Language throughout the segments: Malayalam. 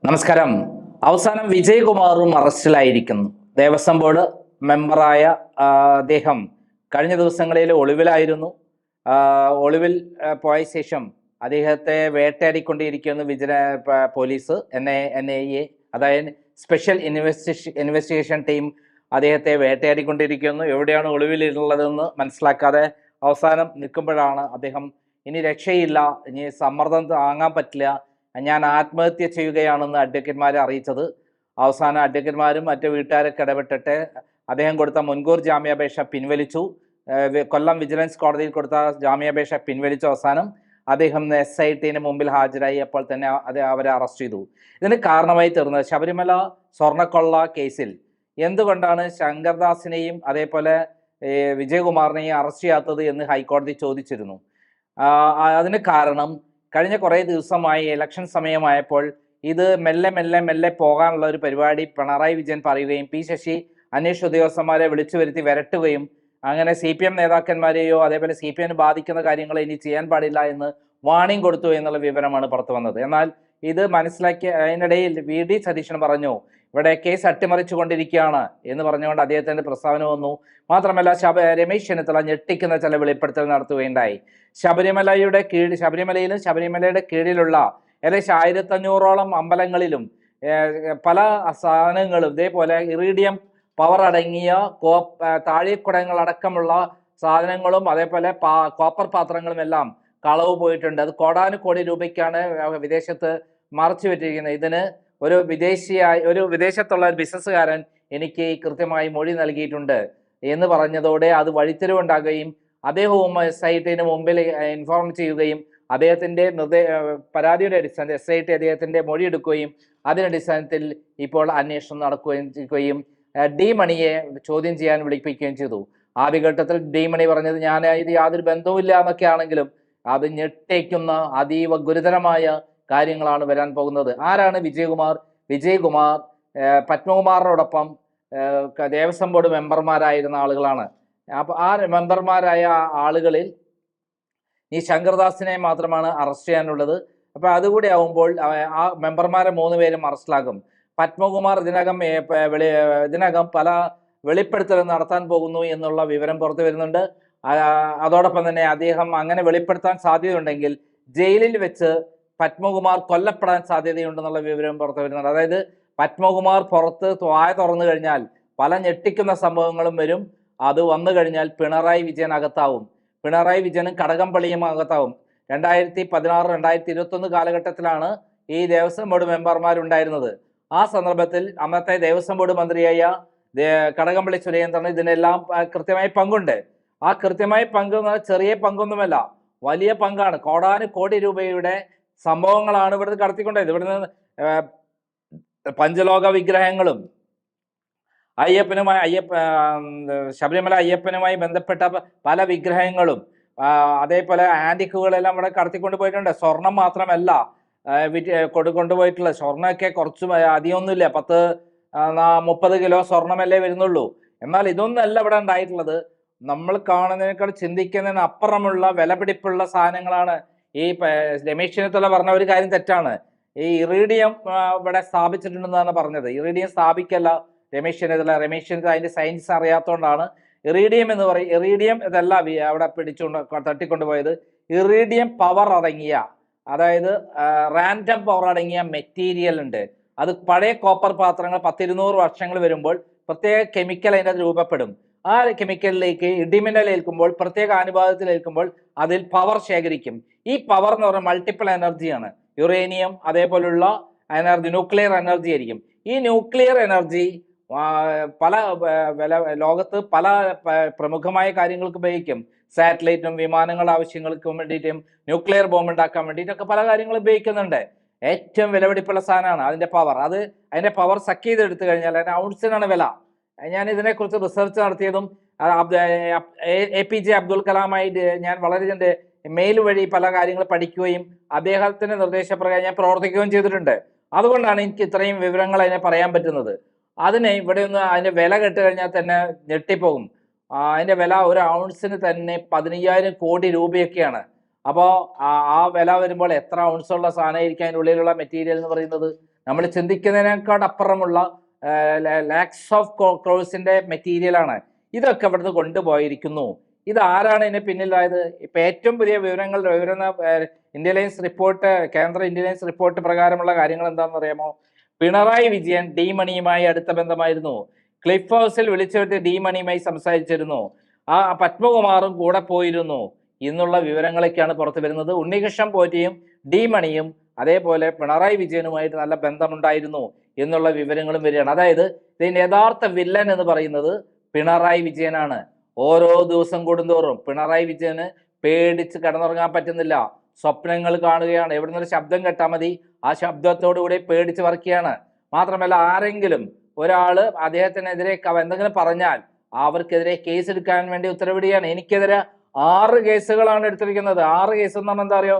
നമസ്കാരം. അവസാനം വിജയകുമാറും അറസ്റ്റിലായിരിക്കുന്നു. ദേവസ്വം ബോർഡ് മെമ്പറായ അദ്ദേഹം കഴിഞ്ഞ ദിവസങ്ങളിൽ ഒളിവിലായിരുന്നു. ഒളിവിൽ പോയ ശേഷം അദ്ദേഹത്തെ വേട്ടയാടിക്കൊണ്ടിരിക്കുന്നു പോലീസ്, NIA, അതായത് സ്പെഷ്യൽ ഇൻവെസ്റ്റിഗേഷൻ ടീം അദ്ദേഹത്തെ വേട്ടയാടിക്കൊണ്ടിരിക്കുന്നു. എവിടെയാണ് ഒളിവിലുള്ളതെന്ന് മനസ്സിലാക്കാതെ അവസാനം നിൽക്കുമ്പോഴാണ് അദ്ദേഹം ഇനി രക്ഷയില്ല, ഇനി സമ്മർദ്ദം താങ്ങാൻ പറ്റില്ല, ഞാൻ ആത്മഹത്യ ചെയ്യുകയാണെന്ന് അഡ്വക്കേറ്റ്മാരെ അറിയിച്ചത്. അവസാനം അഡ്വക്കേറ്റ്മാരും മറ്റു വീട്ടുകാരൊക്കെ ഇടപെട്ടിട്ട് അദ്ദേഹം കൊടുത്ത മുൻകൂർ ജാമ്യാപേക്ഷ പിൻവലിച്ചു. കൊല്ലം വിജിലൻസ് കോടതിയിൽ കൊടുത്ത ജാമ്യാപേക്ഷ പിൻവലിച്ചു. അവസാനം അദ്ദേഹം SIT മുമ്പിൽ ഹാജരായി. അപ്പോൾ തന്നെ അവരെ അറസ്റ്റ് ചെയ്തു. ഇതിന് കാരണമായി തീർന്നത് ശബരിമല സ്വർണ്ണക്കൊള്ള കേസിൽ എന്തുകൊണ്ടാണ് ശങ്കർദാസിനെയും അതേപോലെ വിജയകുമാറിനെയും അറസ്റ്റ് ചെയ്യാത്തത് എന്ന് ഹൈക്കോടതി ചോദിച്ചിരുന്നു. അതിന് കാരണം കഴിഞ്ഞ കുറേ ദിവസമായി ഇലക്ഷൻ സമയമായപ്പോൾ ഇത് മെല്ലെ മെല്ലെ മെല്ലെ പോകാനുള്ള ഒരു പരിപാടി പിണറായി വിജയൻ പറയുകയും P ശശി അന്വേഷണ ഉദ്യോഗസ്ഥന്മാരെ വിളിച്ചു വരുത്തി വരട്ടുകയും അങ്ങനെ CPM നേതാക്കന്മാരെയോ അതേപോലെ CPM ബാധിക്കുന്ന കാര്യങ്ങളെ ഇനി ചെയ്യാൻ പാടില്ല എന്ന് വാണിംഗ് കൊടുത്തു എന്നുള്ള വിവരമാണ് പുറത്തു വന്നത്. എന്നാൽ ഇത് മനസ്സിലാക്കിയ അതിനിടയിൽ VD സതീശൻ പറഞ്ഞു, ഇവിടെ കേസ് അട്ടിമറിച്ചു കൊണ്ടിരിക്കുകയാണ് എന്ന് പറഞ്ഞുകൊണ്ട് അദ്ദേഹത്തിന്റെ പ്രസ്താവന വന്നു. മാത്രമല്ല രമേശ് ചെന്നിത്തല ഞെട്ടിക്കുന്ന ചില വെളിപ്പെടുത്തൽ നടത്തുകയുണ്ടായി. ശബരിമലയിലും ശബരിമലയുടെ കീഴിലുള്ള ഏകദേശം 1500ഓളം അമ്പലങ്ങളിലും പല സാധനങ്ങളും ഇതേപോലെ ഇറീഡിയം പവർ അടങ്ങിയ താഴെക്കുടങ്ങൾ അടക്കമുള്ള സാധനങ്ങളും അതേപോലെ കോപ്പർ പാത്രങ്ങളും എല്ലാം കളവ് പോയിട്ടുണ്ട്. അത് കോടാനുകോടി രൂപയ്ക്കാണ് വിദേശത്ത് മറച്ചു വെച്ചിരിക്കുന്നത്. ഇതിന് ഒരു വിദേശത്തുള്ള ഒരു ബിസിനസ്സുകാരൻ എനിക്ക് കൃത്യമായി മൊഴി നൽകിയിട്ടുണ്ട് എന്ന് പറഞ്ഞതോടെ അത് വഴിത്തിരിവുണ്ടാകുകയും അദ്ദേഹവും SIT മുമ്പിൽ ഇൻഫോം ചെയ്യുകയും അദ്ദേഹത്തിന്റെ പരാതിയുടെ അടിസ്ഥാനത്തിൽ SIT അദ്ദേഹത്തിന്റെ മൊഴി എടുക്കുകയും അതിനടിസ്ഥാനത്തിൽ ഇപ്പോൾ അന്വേഷണം നടക്കുകയും D മണിയെ ചോദ്യം ചെയ്യാൻ വിളിപ്പിക്കുകയും ചെയ്തു. ആദ്യഘട്ടത്തിൽ D മണി പറഞ്ഞത് ഞാൻ ഇത് യാതൊരു ബന്ധവുമില്ല എന്നൊക്കെ ആണെങ്കിലും അത് ഞെട്ടിക്കുന്ന അതീവ ഗുരുതരമായ കാര്യങ്ങളാണ് വരാൻ പോകുന്നത്. ആരാണ് വിജയകുമാർ പത്മകുമാറിനോടൊപ്പം ദേവസ്വം ബോർഡ് മെമ്പർമാരായിരുന്ന ആളുകളാണ്. അപ്പൊ ആ മെമ്പർമാരായ ആളുകളിൽ ഈ ശങ്കർദാസിനെ മാത്രമാണ് അറസ്റ്റ് ചെയ്യാനുള്ളത്. അപ്പൊ അതുകൂടി ആവുമ്പോൾ ആ മെമ്പർമാരെ 3 പേരും അറസ്റ്റിലാകും. പത്മകുമാർ ഇതിനകം പല വെളിപ്പെടുത്തൽ നടത്താൻ പോകുന്നു എന്നുള്ള വിവരം പുറത്തു വരുന്നുണ്ട്. അതോടൊപ്പം തന്നെ അദ്ദേഹം അങ്ങനെ വെളിപ്പെടുത്താൻ സാധ്യതയുണ്ടെങ്കിൽ ജയിലിൽ വെച്ച് പത്മകുമാർ കൊല്ലപ്പെടാൻ സാധ്യതയുണ്ടെന്നുള്ള വിവരം പുറത്തു വരുന്നുണ്ട്. അതായത് പത്മകുമാർ പുറത്ത് വായ തുറന്നു കഴിഞ്ഞാൽ പല ഞെട്ടിക്കുന്ന സംഭവങ്ങളും വരും. അത് വന്നു കഴിഞ്ഞാൽ പിണറായി വിജയൻ അകത്താവും. പിണറായി വിജയനും കടകംപള്ളിയും അകത്താവും. 2016, 2021 കാലഘട്ടത്തിലാണ് ഈ ദേവസ്വം ബോർഡ് മെമ്പർമാരുണ്ടായിരുന്നത്. ആ സന്ദർഭത്തിൽ അന്നത്തെ ദേവസ്വം ബോർഡ് മന്ത്രിയായ കടകംപള്ളി സുരേന്ദ്രന് ഇതിനെല്ലാം കൃത്യമായി പങ്കുണ്ട്. ആ കൃത്യമായ പങ്ക് ചെറിയ പങ്കൊന്നുമല്ല, വലിയ പങ്കാണ്. കോടാനുകോടി രൂപയുടെ സംഭവങ്ങളാണ് ഇവിടുന്ന് കടത്തിക്കൊണ്ടത്. ഇവിടുന്ന് പഞ്ചലോക വിഗ്രഹങ്ങളും ശബരിമല അയ്യപ്പനുമായി ബന്ധപ്പെട്ട പല വിഗ്രഹങ്ങളും അതേപോലെ ആന്റിക്കുകളെല്ലാം ഇവിടെ കടത്തിക്കൊണ്ട് പോയിട്ടുണ്ട്. സ്വർണം മാത്രമല്ല കൊണ്ടുപോയിട്ടുള്ളത്. സ്വർണ്ണമൊക്കെ കുറച്ച് അധികമൊന്നുമില്ല, 10-30 കിലോ സ്വർണ്ണമല്ലേ വരുന്നുള്ളൂ. എന്നാൽ ഇതൊന്നല്ല ഇവിടെ ഉണ്ടായിട്ടുള്ളത്. നമ്മൾ കാണുന്നതിനേക്കാൾ ചിന്തിക്കുന്നതിന് അപ്പുറമുള്ള വിലപിടിപ്പുള്ള സാധനങ്ങളാണ്. ഈ രമേശ് ചെന്നിത്തല പറഞ്ഞ ഒരു കാര്യം തെറ്റാണ്. ഈ ഇറീഡിയം ഇവിടെ സ്ഥാപിച്ചിട്ടുണ്ടെന്നാണ് പറഞ്ഞത്. ഇറീഡിയം സ്ഥാപിക്കല്ല രമേശ് ചെന്നിത്തല അതിന്റെ സയൻസ് അറിയാത്തതുകൊണ്ടാണ് ഇറീഡിയം എന്ന് പറയും. ഇറീഡിയം ഇതല്ല അവിടെ തട്ടിക്കൊണ്ടുപോയത്. ഇറീഡിയം പവർ അടങ്ങിയ, അതായത് റാൻഡം പവർ അടങ്ങിയ മെറ്റീരിയൽ ഉണ്ട്. അത് പഴയ കോപ്പർ പാത്രങ്ങൾ 10-200 വർഷങ്ങൾ വരുമ്പോൾ പ്രത്യേക കെമിക്കൽ അതിനകത്ത് രൂപപ്പെടും. ആ കെമിക്കലിലേക്ക് ഇടിമിന്നൽ ഏൽക്കുമ്പോൾ, പ്രത്യേക അനുപാതത്തിൽ ഏൽക്കുമ്പോൾ അതിൽ പവർ ശേഖരിക്കും. ഈ പവർ എന്ന് പറഞ്ഞാൽ മൾട്ടിപ്പിൾ എനർജിയാണ്. യുറേനിയം അതേപോലുള്ള എനർജി, ന്യൂക്ലിയർ എനർജി ആയിരിക്കും. ഈ ന്യൂക്ലിയർ എനർജി ലോകത്ത് പല പ്രമുഖമായ കാര്യങ്ങൾക്ക് ഉപയോഗിക്കും. സാറ്റലൈറ്റും വിമാനങ്ങളുടെ ആവശ്യങ്ങൾക്കും വേണ്ടിയിട്ടും ന്യൂക്ലിയർ ബോംബ് ഉണ്ടാക്കാൻ വേണ്ടിയിട്ടൊക്കെ പല കാര്യങ്ങളും ഉപയോഗിക്കുന്നുണ്ട്. ഏറ്റവും വിലപിടിപ്പുള്ള സാധനമാണ് അതിന്റെ പവർ. അതിന്റെ പവർ സക്ക് ചെയ്തെടുത്തു കഴിഞ്ഞാൽ അതിന് ഔൺസിനാണ് വില. ഞാൻ ഇതിനെക്കുറിച്ച് റിസർച്ച് നടത്തിയതും APJ അബ്ദുൽ കലാമായി ഞാൻ വളരെ മെയിൽ വഴി പല കാര്യങ്ങൾ പഠിക്കുകയും അദ്ദേഹത്തിന്റെ നിർദ്ദേശപ്രകാരം ഞാൻ പ്രവർത്തിക്കുകയും ചെയ്തിട്ടുണ്ട്. അതുകൊണ്ടാണ് എനിക്ക് ഇത്രയും വിവരങ്ങൾ അതിനെ പറയാൻ പറ്റുന്നത്. ഇവിടെ ഒന്ന് അതിന്റെ വില കേട്ട് കഴിഞ്ഞാൽ തന്നെ ഞെട്ടിപ്പോകും. അതിന്റെ വില ഒരു ഔൺസിന് തന്നെ 15,000 കോടി രൂപയൊക്കെയാണ്. അപ്പോൾ ആ വില വരുമ്പോൾ എത്ര ഔൺസുള്ള സാധനമായിരിക്കും അതിൻ്റെ ഉള്ളിലുള്ള മെറ്റീരിയൽ എന്ന് പറയുന്നത്. നമ്മൾ ചിന്തിക്കുന്നതിനേക്കാൾ അപ്പുറമുള്ള ലാക്സ് ഓഫ് ക്രോഴ്സിന്റെ മെറ്റീരിയലാണ്. ഇതൊക്കെ ഇവിടുന്ന് കൊണ്ടുപോയിരിക്കുന്നു. ഇത് ആരാണ് ഇതിന് പിന്നിലായത്? ഇപ്പൊ ഏറ്റവും പുതിയ ഇന്റലിജൻസ് റിപ്പോർട്ട്, കേന്ദ്ര ഇന്റലിജൻസ് റിപ്പോർട്ട് പ്രകാരമുള്ള കാര്യങ്ങൾ എന്താണെന്ന് അറിയാമോ? പിണറായി വിജയൻ ഡി മണിയുമായി അടുത്ത ബന്ധമായിരുന്നു. ക്ലിഫ് ഹൗസിൽ വിളിച്ചുവരുത്തി ഡി മണിയുമായി സംസാരിച്ചിരുന്നു. ആ പത്മകുമാറും കൂടെ പോയിരുന്നു എന്നുള്ള വിവരങ്ങളൊക്കെയാണ് പുറത്തു വരുന്നത്. ഉണ്ണികൃഷ്ണൻ പോറ്റിയും ഡി മണിയും അതേപോലെ പിണറായി വിജയനുമായിട്ട് നല്ല ബന്ധമുണ്ടായിരുന്നു എന്നുള്ള വിവരങ്ങളും വരികയാണ്. അതായത് ഇതിന്റെ യഥാർത്ഥ വില്ലൻ എന്ന് പറയുന്നത് പിണറായി വിജയനാണ്. ഓരോ ദിവസം കൂടുന്തോറും പിണറായി വിജയന് പേടിച്ച് കിടന്നുറങ്ങാൻ പറ്റുന്നില്ല. സ്വപ്നങ്ങൾ കാണുകയാണ്. എവിടെ നിന്നൊരു ശബ്ദം കേട്ടാൽ മതി ആ ശബ്ദത്തോടു കൂടി പേടിച്ച് വറക്കുകയാണ്. മാത്രമല്ല, ആരെങ്കിലും ഒരാള് അദ്ദേഹത്തിനെതിരെ എന്തെങ്കിലും പറഞ്ഞാൽ അവർക്കെതിരെ കേസ് എടുക്കാൻ വേണ്ടി ഉത്തരവിടുകയാണ്. എനിക്കെതിരെ 6 കേസുകളാണ് എടുത്തിരിക്കുന്നത്. 6 കേസ് എന്ന് പറഞ്ഞാൽ എന്താ അറിയോ?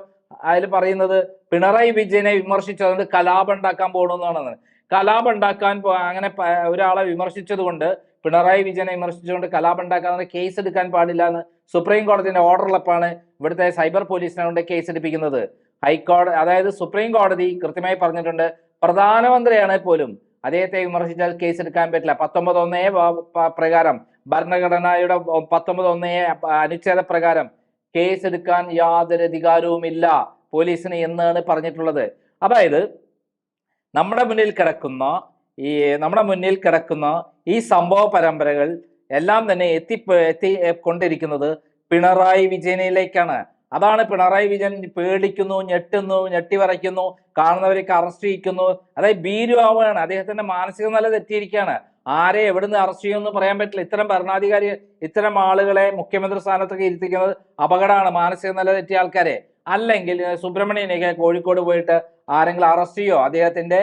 അതിൽ പറയുന്നത് പിണറായി വിജയനെ വിമർശിച്ചതുകൊണ്ട് കലാപം ഉണ്ടാക്കാൻ പോകണമെന്നാണ്. കലാപം ഉണ്ടാക്കാൻ അങ്ങനെ ഒരാളെ വിമർശിച്ചത് കൊണ്ട്, പിണറായി വിജയനെ വിമർശിച്ചുകൊണ്ട് കലാപം ഉണ്ടാക്കാൻ കേസ് എടുക്കാൻ പാടില്ല എന്ന് സുപ്രീം കോടതിന്റെ ഓർഡറിലപ്പാണ് ഇവിടുത്തെ സൈബർ പോലീസിനെ കൊണ്ട് കേസ് എടുപ്പിക്കുന്നത്. ഹൈക്കോടതി, അതായത് സുപ്രീം കോടതി കൃത്യമായി പറഞ്ഞിട്ടുണ്ട്, പ്രധാനമന്ത്രിയാണെങ്കിൽ പോലും അദ്ദേഹത്തെ വിമർശിച്ചാൽ കേസ് എടുക്കാൻ പറ്റില്ല. 19(1) പ്രകാരം, ഭരണഘടനയുടെ 19(1) അനുച്ഛേദ പ്രകാരം കേസ് എടുക്കാൻ യാതൊരു അധികാരവുമില്ല പോലീസിന് എന്നാണ് പറഞ്ഞിട്ടുള്ളത്. അതായത് നമ്മുടെ മുന്നിൽ കിടക്കുന്ന ഈ സംഭവ പരമ്പരകൾ എല്ലാം തന്നെ കൊണ്ടിരിക്കുന്നത് പിണറായി വിജയനിലേക്കാണ്. അതാണ് പിണറായി വിജയൻ പേടിക്കുന്നു, ഞെട്ടുന്നു, ഞെട്ടിവറയ്ക്കുന്നു, കാണുന്നവരൊക്കെ അറസ്റ്റ് ചെയ്യിക്കുന്നു. അതായത് ഭീരു ആവുകയാണ്. അദ്ദേഹത്തിന്റെ മാനസിക നില തെറ്റിയിരിക്കുകയാണ്. ആരെ എവിടുന്ന് അറസ്റ്റ് ചെയ്യുമെന്ന് പറയാൻ പറ്റില്ല. ഇത്തരം ഭരണാധികാരി, ഇത്തരം ആളുകളെ മുഖ്യമന്ത്രി സ്ഥാനത്തൊക്കെ ഇരുത്തിക്കുന്നത് അപകടമാണ്, മാനസിക നില തെറ്റിയ ആൾക്കാരെ. അല്ലെങ്കിൽ സുബ്രഹ്മണ്യനെയൊക്കെ കോഴിക്കോട് പോയിട്ട് ആരെങ്കിലും അറസ്റ്റ് ചെയ്യോ? അദ്ദേഹത്തിന്റെ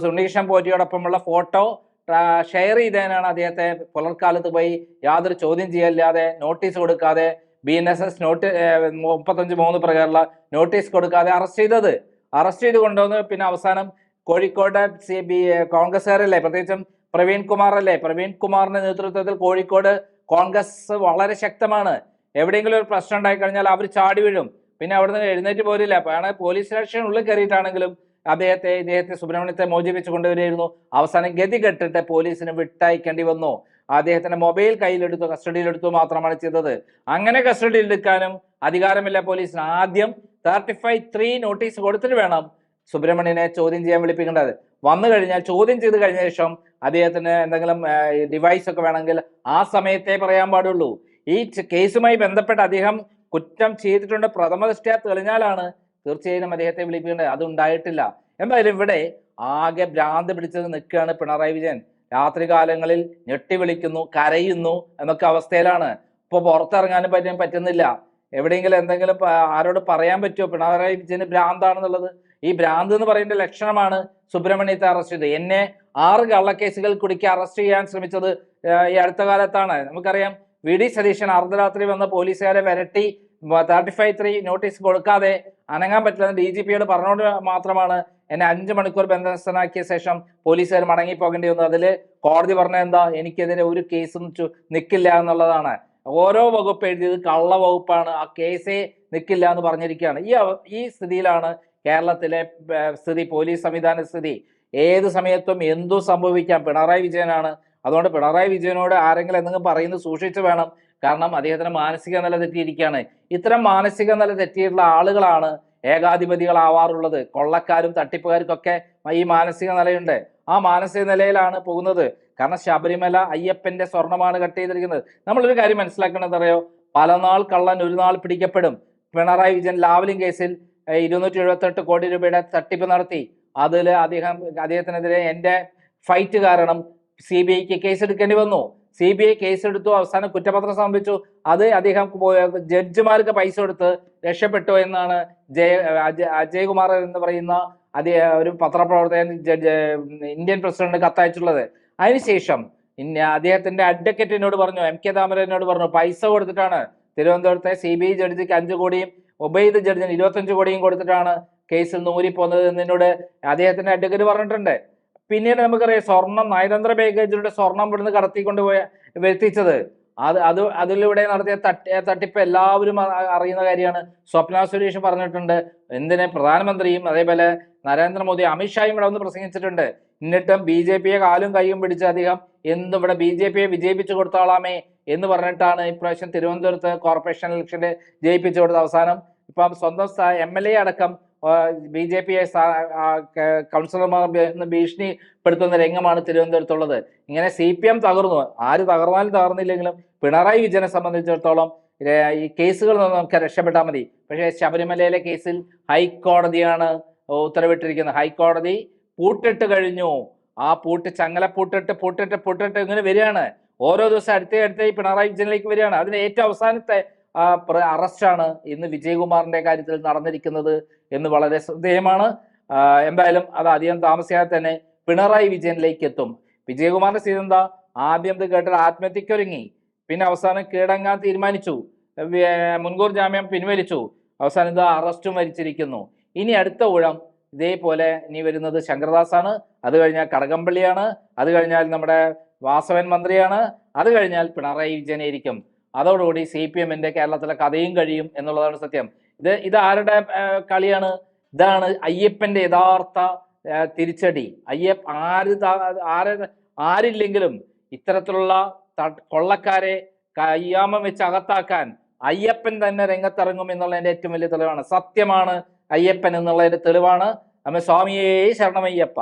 ഉണ്ണികൃഷ്ണൻ പോറ്റിയോടൊപ്പമുള്ള ഫോട്ടോ ഷെയർ ചെയ്തതിനാണ് അദ്ദേഹത്തെ പുലർക്കാലത്ത് പോയി യാതൊരു ചോദ്യം ചെയ്യല്ലാതെ, നോട്ടീസ് കൊടുക്കാതെ, BNSS 35(3) പ്രകാരമുള്ള നോട്ടീസ് കൊടുക്കാതെ അറസ്റ്റ് ചെയ്തത്. അറസ്റ്റ് ചെയ്ത് കൊണ്ടുവന്ന് പിന്നെ അവസാനം കോഴിക്കോട് കോൺഗ്രസ്സുകാരല്ലേ, പ്രത്യേകിച്ചും പ്രവീൺ കുമാർ അല്ലേ, പ്രവീൺ കുമാറിന്റെ നേതൃത്വത്തിൽ കോഴിക്കോട് കോൺഗ്രസ് വളരെ ശക്തമാണ്. എവിടെയെങ്കിലും ഒരു പ്രശ്നം ഉണ്ടായി കഴിഞ്ഞാൽ അവർ ചാടി വീഴും. പിന്നെ അവിടുന്ന് എഴുന്നേറ്റ് പോരില്ല. അപ്പോഴാണ് പോലീസ് സ്റ്റേഷൻ ഉള്ളിൽ കയറിയിട്ടാണെങ്കിലും ഇദ്ദേഹത്തെ സുബ്രഹ്മണ്യത്തെ മോചിപ്പിച്ചു കൊണ്ടുവരികയായിരുന്നു. അവസാനം ഗതി കെട്ടിട്ട് പോലീസിന് വിട്ടയക്കേണ്ടി വന്നു. അദ്ദേഹത്തിന്റെ മൊബൈൽ കയ്യിലെടുത്തു, കസ്റ്റഡിയിലെടുത്തു മാത്രമാണ് ചെയ്തത്. അങ്ങനെ കസ്റ്റഡിയിൽ എടുക്കാനും അധികാരമില്ല പോലീസിന്. ആദ്യം 35(3) നോട്ടീസ് കൊടുത്തിട്ട് വേണം സുബ്രഹ്മണ്യനെ ചോദ്യം ചെയ്യാൻ വിളിപ്പിക്കേണ്ടത്. വന്നു കഴിഞ്ഞാൽ ചോദ്യം ചെയ്ത് കഴിഞ്ഞ ശേഷം അദ്ദേഹത്തിന് എന്തെങ്കിലും ഡിവൈസ് ഒക്കെ വേണമെങ്കിൽ ആ സമയത്തേ പറയാൻ പാടുള്ളൂ. ഈ കേസുമായി ബന്ധപ്പെട്ട് അദ്ദേഹം കുറ്റം ചെയ്തിട്ടുണ്ട് പ്രഥമ ദൃഷ്ട്യാ തെളിഞ്ഞാലാണ് തീർച്ചയായും അദ്ദേഹത്തെ വിളിപ്പിക്കേണ്ടത്. അതുണ്ടായിട്ടില്ല. എന്തായാലും ഇവിടെ ആകെ ഭ്രാന്ത് പിടിച്ചത് നിൽക്കുകയാണ് പിണറായി വിജയൻ. രാത്രികാലങ്ങളിൽ ഞെട്ടി വിളിക്കുന്നു, കരയുന്നു എന്നൊക്കെ അവസ്ഥയിലാണ്. ഇപ്പോൾ പുറത്തിറങ്ങാനും പറ്റുന്നില്ല. എവിടെയെങ്കിലും എന്തെങ്കിലും ആരോട് പറയാൻ പറ്റുമോ പിണറായി വിജയന് ഭ്രാന്താണെന്നുള്ളത്? ഈ ഭ്രാന്ത് എന്ന് പറയുന്ന ലക്ഷണമാണ് സുബ്രഹ്മണ്യത്തെ അറസ്റ്റ് ചെയ്തത്. എന്നെ 6 കള്ളക്കേസുകൾ കുടുക്കി അറസ്റ്റ് ചെയ്യാൻ ശ്രമിച്ചത് ഈ അടുത്ത കാലത്താണ്. നമുക്കറിയാം, VD സതീശൻ അർദ്ധരാത്രി വന്ന പോലീസുകാരെ വരട്ടി 35(3) നോട്ടീസ് കൊടുക്കാതെ അനങ്ങാൻ പറ്റില്ലെന്ന് DGPയോട് പറഞ്ഞുകൊണ്ട് മാത്രമാണ് എന്നെ 5 മണിക്കൂർ ബന്ധനസ്ഥനാക്കിയ ശേഷം പോലീസുകാർ മടങ്ങി പോകേണ്ടി വന്നത്. അതിൽ കോടതി പറഞ്ഞ എന്താ? എനിക്കെതിരെ ഒരു കേസും നിൽക്കില്ല എന്നുള്ളതാണ്. ഓരോ വകുപ്പ് എഴുതിയത് കള്ള വകുപ്പാണ്, ആ കേസേ നിൽക്കില്ല എന്ന് പറഞ്ഞിരിക്കുകയാണ്. ഈ സ്ഥിതിയിലാണ് കേരളത്തിലെ സ്ഥിതി, പോലീസ് സംവിധാന സ്ഥിതി. ഏത് സമയത്തും എന്തും സംഭവിക്കാം. പിണറായി വിജയനാണ്. അതുകൊണ്ട് പിണറായി വിജയനോട് ആരെങ്കിലും എന്തെങ്കിലും പറയുന്നത് സൂക്ഷിച്ച് വേണം. കാരണം അദ്ദേഹത്തിന് മാനസിക നില തെറ്റിയിരിക്കുകയാണ്. ഇത്തരം മാനസിക നില തെറ്റിയിട്ടുള്ള ആളുകളാണ് ഏകാധിപതികളാവാറുള്ളത്. കൊള്ളക്കാരും തട്ടിപ്പുകാർക്കൊക്കെ ഈ മാനസിക നിലയുണ്ട്. ആ മാനസിക നിലയിലാണ് പോകുന്നത്. കാരണം ശബരിമല അയ്യപ്പന്റെ സ്വർണമാണ് കട്ട് ചെയ്തിരിക്കുന്നത്. നമ്മളൊരു കാര്യം മനസ്സിലാക്കേണ്ടത് അറിയോ? പല നാൾ കള്ളൻ ഒരു നാൾ പിടിക്കപ്പെടും. പിണറായി വിജയൻ ലാവ്ലിംഗ് കേസിൽ 278 കോടി രൂപയുടെ തട്ടിപ്പ് നടത്തി. അതിൽ അദ്ദേഹത്തിനെതിരെ എന്റെ ഫൈറ്റ് കാരണം CBIക്ക് കേസ് എടുക്കേണ്ടി വന്നു. CBI കേസെടുത്തു, അവസാനം കുറ്റപത്രം സമർപ്പിച്ചു. അത് അദ്ദേഹം ജഡ്ജിമാർക്ക് പൈസ കൊടുത്ത് രക്ഷപ്പെട്ടു എന്നാണ് അജയ്കുമാർ എന്ന് പറയുന്ന ഒരു പത്രപ്രവർത്തകൻ ഇന്ത്യൻ പ്രസിഡന്റ് കത്തയച്ചുള്ളത്. അതിനുശേഷം അദ്ദേഹത്തിന്റെ അഡ്വക്കേറ്റിനോട് പറഞ്ഞു, MK താമരനോട് പറഞ്ഞു, പൈസ കൊടുത്തിട്ടാണ് തിരുവനന്തപുരത്തെ CBI ജഡ്ജിക്ക് 5 കോടിയും ഉബൈദ് ജഡ്ജിന് 25 കോടിയും കൊടുത്തിട്ടാണ് കേസിൽ നൂരിപ്പോന്നത് എന്നോട് അദ്ദേഹത്തിന്റെ അഡ്വക്കേറ്റ് പറഞ്ഞിട്ടുണ്ട്. പിന്നീട് നമുക്കറിയാം, നയതന്ത്ര ബാഗേജിലൂടെ സ്വർണം ഇവിടുന്ന് കടത്തിക്കൊണ്ടുപോയ വരുത്തിച്ചത് അതിലൂടെ നടത്തിയ തട്ടിപ്പ് എല്ലാവരും അറിയുന്ന കാര്യമാണ്. സ്വപ്ന സുരേഷ് പറഞ്ഞിട്ടുണ്ട്. എന്തിന് പ്രധാനമന്ത്രിയും അതേപോലെ നരേന്ദ്രമോദി അമിത്ഷായും ഇവിടെ വന്ന് പ്രസംഗിച്ചിട്ടുണ്ട്. എന്നിട്ടും BJP കാലും കൈയും പിടിച്ച് അദ്ദേഹം ഇവിടെ BJP വിജയിപ്പിച്ചു കൊടുത്തോളാമേ എന്ന് പറഞ്ഞിട്ടാണ് ഇപ്രാവശ്യം തിരുവനന്തപുരത്ത് കോർപ്പറേഷൻ ഇലക്ഷന്റെ ജയിപ്പിച്ചു കൊടുത്ത. അവസാനം ഇപ്പം സ്വന്തം MLA അടക്കം BJP കൗൺസിലർമാർ ഭീഷണിപ്പെടുത്തുന്ന രംഗമാണ് തിരുവനന്തപുരത്തുള്ളത്. ഇങ്ങനെ CPM തകർന്നു. ആര് തകർന്നാലും തകർന്നില്ലെങ്കിലും പിണറായി വിജയനെ സംബന്ധിച്ചിടത്തോളം ഈ കേസുകളിൽ നിന്ന് നമുക്ക് രക്ഷപ്പെട്ടാൽ മതി. പക്ഷേ ശബരിമലയിലെ കേസിൽ ഹൈക്കോടതിയാണ് ഉത്തരവിട്ടിരിക്കുന്നത്. ഹൈക്കോടതി പൂട്ടിട്ട് കഴിഞ്ഞു. ആ ചങ്ങല പൂട്ടിട്ട് ഇങ്ങനെ വരികയാണ്. ഓരോ ദിവസം അടുത്ത പിണറായി വിജയനിലേക്ക് വരികയാണ്. അതിന് ഏറ്റവും അവസാനത്തെ അറസ്റ്റാണ് ഇന്ന് വിജയകുമാറിന്റെ കാര്യത്തിൽ നടന്നിരിക്കുന്നത് എന്ന് വളരെ ശ്രദ്ധേയമാണ്. എന്തായാലും അത് അധികം താമസിയാതെ തന്നെ പിണറായി വിജയനിലേക്ക് എത്തും. വിജയകുമാറിന്റെ സ്ഥിതി എന്താ? ആദ്യം ഇത് കേട്ടാൽ ആത്മഹത്യക്കൊരുങ്ങി, പിന്നെ അവസാനം കീഴടങ്ങാൻ തീരുമാനിച്ചു, മുൻകൂർ ജാമ്യം പിൻവലിച്ചു, അവസാനം ഇത് അറസ്റ്റും വരിച്ചിരിക്കുന്നു. ഇനി അടുത്ത ഊഴം ഇതേപോലെ ഇനി വരുന്നത് ശങ്കർദാസാണ്, അത് കഴിഞ്ഞാൽ കടകംപള്ളിയാണ്, അത് കഴിഞ്ഞാൽ നമ്മുടെ വാസവൻ മന്ത്രിയാണ്, അത് കഴിഞ്ഞാൽ പിണറായി വിജയനായിരിക്കും. അതോടുകൂടി CPMന്റെ കേരളത്തിലെ കഥയും കഴിയും എന്നുള്ളതാണ് സത്യം. ഇത് ആരുടെ കളിയാണ്? ഇതാണ് അയ്യപ്പന്റെ യഥാർത്ഥ തിരിച്ചടി. ആരില്ലെങ്കിലും ഇത്തരത്തിലുള്ള കൊള്ളക്കാരെ കയ്യാമം വെച്ച് അകത്താക്കാൻ അയ്യപ്പൻ തന്നെ രംഗത്തിറങ്ങും എന്നുള്ളതിന്റെ ഏറ്റവും വലിയ തെളിവാണ്. സത്യമാണ് അയ്യപ്പൻ എന്നുള്ളതിന്റെ തെളിവാണ്. സ്വാമിയേ ശരണമയ്യപ്പ.